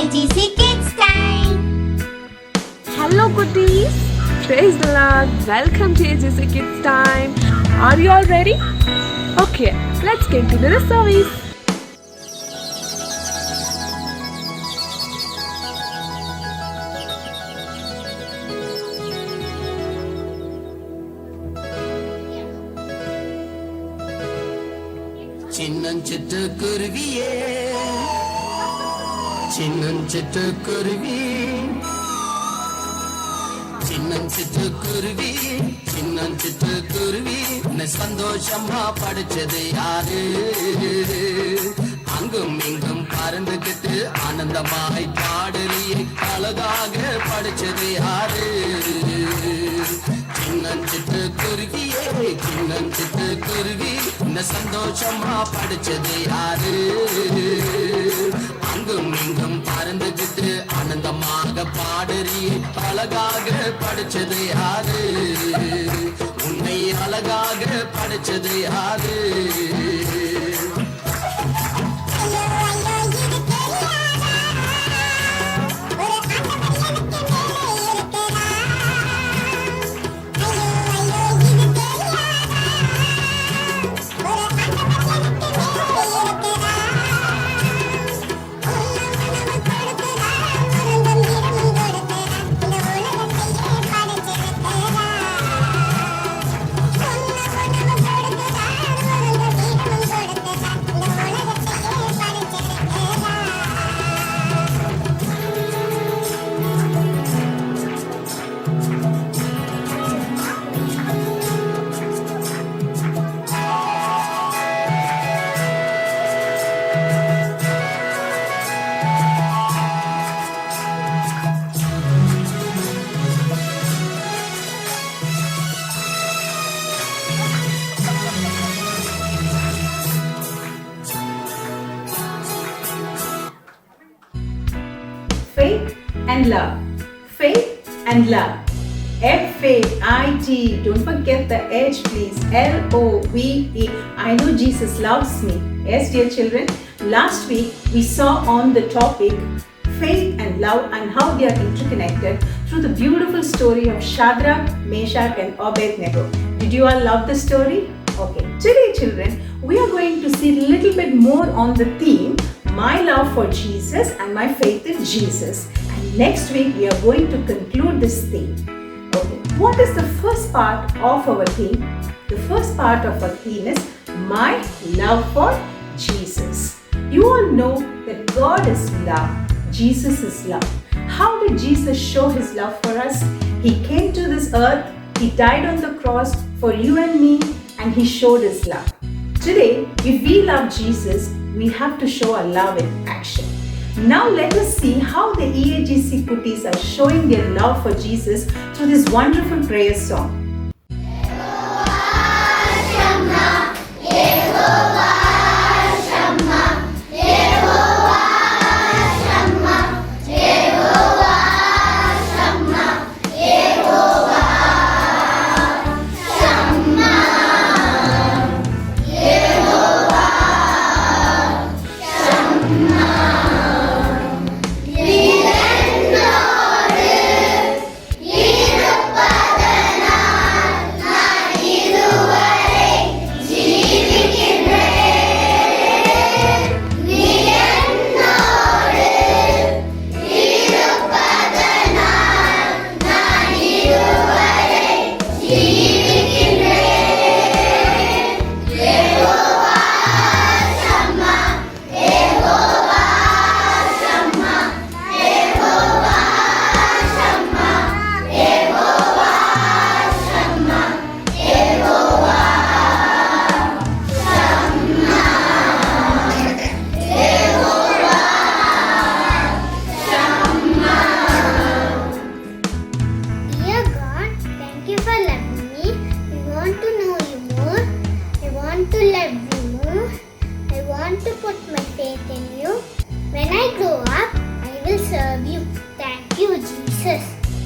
AGC Kids Time. Hello goodies, praise the Lord, welcome to AGC Kids Time. Are you all ready? Okay, let's get into the service. சின்னஞ்சிட்டுக்குருவியே சின்னஞ்சிட்டுக்குருவி சின்னஞ்சிட்டுக்குருவி சின்னஞ்சிட்டுக்குருவி உன்னை சந்தோஷமா படிச்சது யாரு? அங்கும் இங்கும் பறந்துகிட்டு ஆனந்தமாய் பாடலியை அழகாக படிச்சது யாரு? சின்னஞ்சிட்டுக்குருவியே சின்னஞ்சிட்டுக்குருவி உன்னை சந்தோஷமா படிச்சது யாரு? அங்கும் இங்கும் பறந்துகிட்டு ஆனந்தமாக பாடறி அழகாக படிச்சது யாரு? உன்னை அழகாக படிச்சது யாரு? Faith and love. Faith and love. F-A-I-T. Don't forget the H, please. L-O-V-E. I know Jesus loves me. Yes, dear children. Last week we saw on the topic faith and love and how they are interconnected through the beautiful story of Shadrach, Meshach and Abednego. Did you all love the story? Okay. Today, children, we are going to see a little bit more on the theme my love for Jesus and my faith in Jesus. And next week we are going to conclude this theme. Okay, what is the first part of our theme? The first part of our theme is my love for Jesus. You all know that God is love. Jesus is love. How did Jesus show his love for us? He came to this earth, he died on the cross for you and me, and he showed his love. Today, if we love Jesus, we have to show our love in action. Now let us see how the EAGC Kutis are showing their love for Jesus through this wonderful prayer song.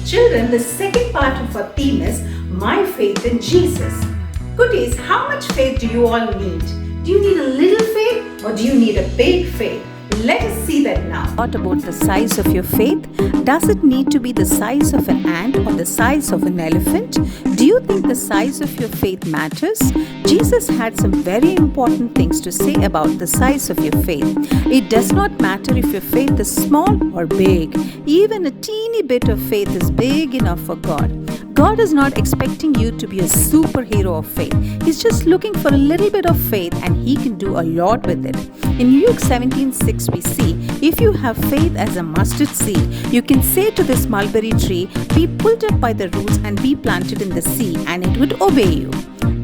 Children, the second part of our theme is My Faith in Jesus. Goodies, how much faith do you all need? Do you need a little faith or do you need a big faith? Let us see that now. What about the size of your faith? Does it need to be the size of an ant or the size of an elephant? Do you think the size of your faith matters? Jesus had some very important things to say about the size of your faith. It does not matter if your faith is small or big. Even a teeny bit of faith is big enough for God. God is not expecting you to be a superhero of faith. He's just looking for a little bit of faith and He can do a lot with it. In Luke 17:6 we see, if you have faith as a mustard seed, you can say to this mulberry tree, be pulled up by the roots and be planted in the sea, and it would obey you.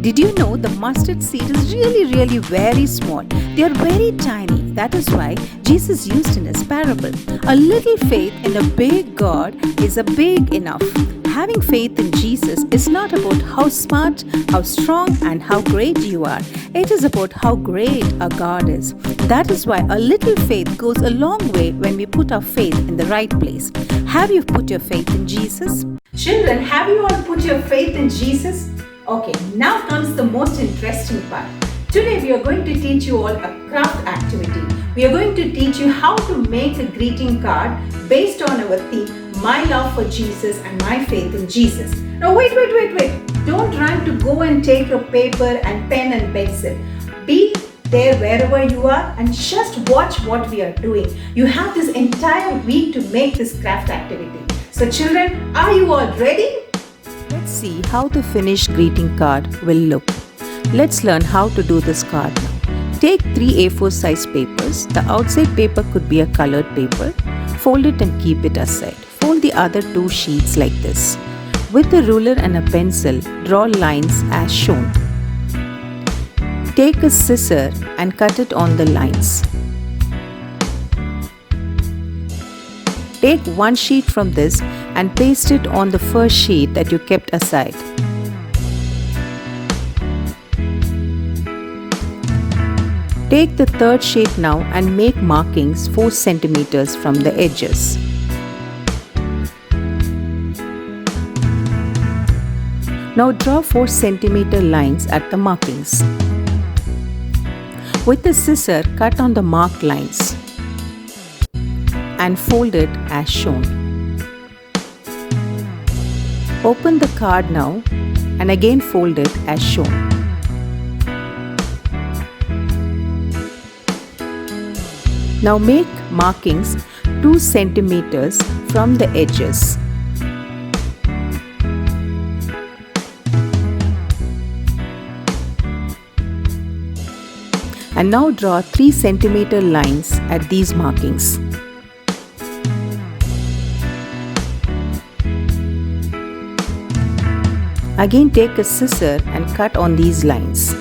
Did you know the mustard seed is really very small? They are very tiny. That is why Jesus used in his parable. A little faith in a big God is a big enough. Having faith in Jesus is not about how smart, how strong, and how great you are. It is about how great our God is. That is why a little faith goes a long way when we put our faith in the right place. Have you put your faith in Jesus? Children, have you all put your faith in Jesus? Okay, now comes the most interesting part. Today we are going to teach you all a craft activity. We are going to teach you how to make a greeting card based on our theme, my love for Jesus and my faith in Jesus. Now wait. Don't run to go and take your paper and pen and pencil. Be there wherever you are and just watch what we are doing. You have this entire week to make this craft activity. So children, are you all ready? Let's see how the finished greeting card will look. Let's learn how to do this card now. Take 3 A4 size papers. The outside paper could be a colored paper. Fold it and keep it aside. Fold the other 2 sheets like this. With a ruler and a pencil, draw lines as shown. Take a scissor and cut it on the lines. Take 1 sheet from this and paste it on the first sheet that you kept aside. Take the third sheet now and make markings 4 centimeters from the edges. Now draw 4 centimeter lines at the markings. With the scissor, cut on the marked lines and fold it as shown. Open the card now and again fold it as shown. Now make markings 2 centimeters from the edges. And now draw 3 centimeter lines at these markings. Again take a scissor and cut on these lines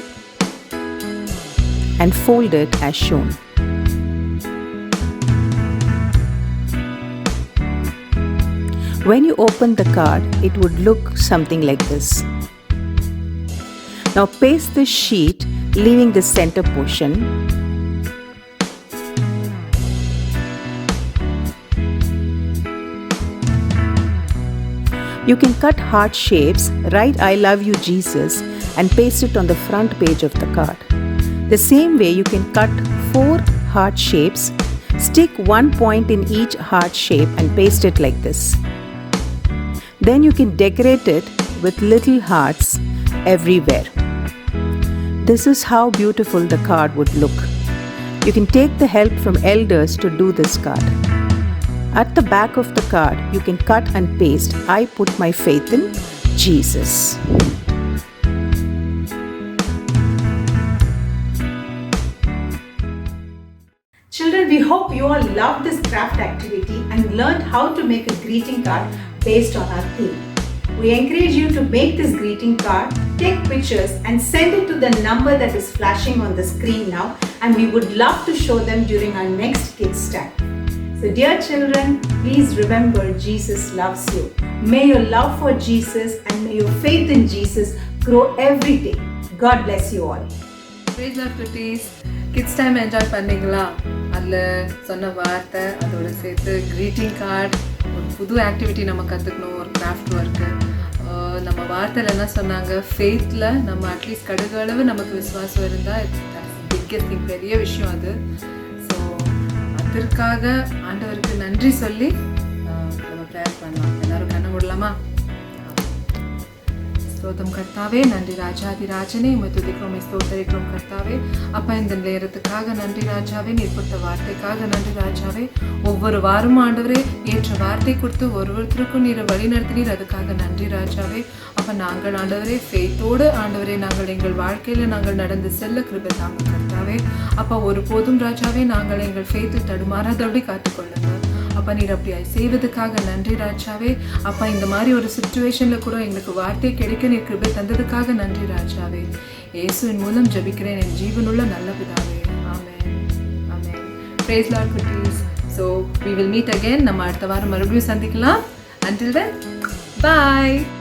and fold it as shown. When you open the card, it would look something like this. Now paste this sheet, leaving the center portion. You can cut heart shapes, write I love you Jesus and paste it on the front page of the card. The same way you can cut 4 heart shapes, stick 1 point in each heart shape and paste it like this. Then you can decorate it with little hearts everywhere. This is how beautiful the card would look. You can take the help from elders to do this card. At the back of the card, you can cut and paste, I put my faith in Jesus. Children, we hope you all loved this craft activity and learned how to make a greeting card based on our theme. We encourage you to make this greeting card, take pictures and send it to the number that is flashing on the screen now, and we would love to show them during our next Kids Time. So dear children, please remember Jesus loves you. May your love for Jesus and may your faith in Jesus grow every day. God bless you all. Praise the Lord, kids time enjoy பண்ணிங்களா? அதில் சொன்ன வார்த்தை அதோட சேர்த்து greeting card, ஒரு புது activity நம்ம கற்றுக்கணும், ஒரு கிராஃப்ட் ஒர்க்கு. நம்ம வார்த்தையில் என்ன சொன்னாங்க, ஃபெய்த்தில் நம்ம அட்லீஸ்ட் கடுகளவு நமக்கு விசுவாசம் இருந்தால் பிக்கெஸ்ட் திங், பெரிய விஷயம் அது. ஸோ அது இதற்காக ஆண்டவருக்கு நன்றி சொல்லி நம்ம ப்ரேயர் பண்ணலாம். எல்லாரும் கண்ணை மூடலாமா? ஸ்தோத்திரம் கர்த்தாவே, நன்றி ராஜாதி ராஜனே, உம்மை துதிக்கிறோம், ஸ்தோத்தரிக்கிறோம் கர்த்தாவே. அப்பா, இந்த நேரத்துக்காக நன்றி ராஜாவே, நீர் கொடுத்த வார்த்தைக்காக நன்றி ராஜாவே. ஒவ்வொரு வாரமும் ஆண்டவரே ஏற்ற வார்த்தை கொடுத்து ஒருத்தருக்கும் நீரை வழி நடத்தினீர், அதுக்காக நன்றி ராஜாவே. அப்போ நாங்கள் ஆண்டவரே ஃபெய்த்தோடு ஆண்டவரே நாங்கள் எங்கள் வாழ்க்கையில் நாங்கள் நடந்து செல்ல கிருபை தாங்க கர்த்தாவே. அப்போ ஒருபோதும் ராஜாவே நாங்கள் எங்கள் ஃபெய்த்தில் தடுமாறாதபடி காத்துக்கொள்ளுங்க. அப்பா, நீர் அப்படி செய்வதுக்காக நன்றி ராஜாவே. அப்பா, இந்த மாதிரி ஒரு சிச்சுவேஷனில் கூட எங்களுக்கு வார்த்தை கிடைக்க நீர் கிருபை தந்ததுக்காக நன்றி ராஜாவே. இயேசுவின் மூலம் ஜெபிக்கிறேன் என் ஜீவனுள்ள நல்ல பிதாவே. ஆமென், ஆமென். Praise Lord குட்டீஸ். So we will meet again. நம்ம அடுத்த வாரம் மறுபடியும் சந்திக்கலாம். Until then, bye.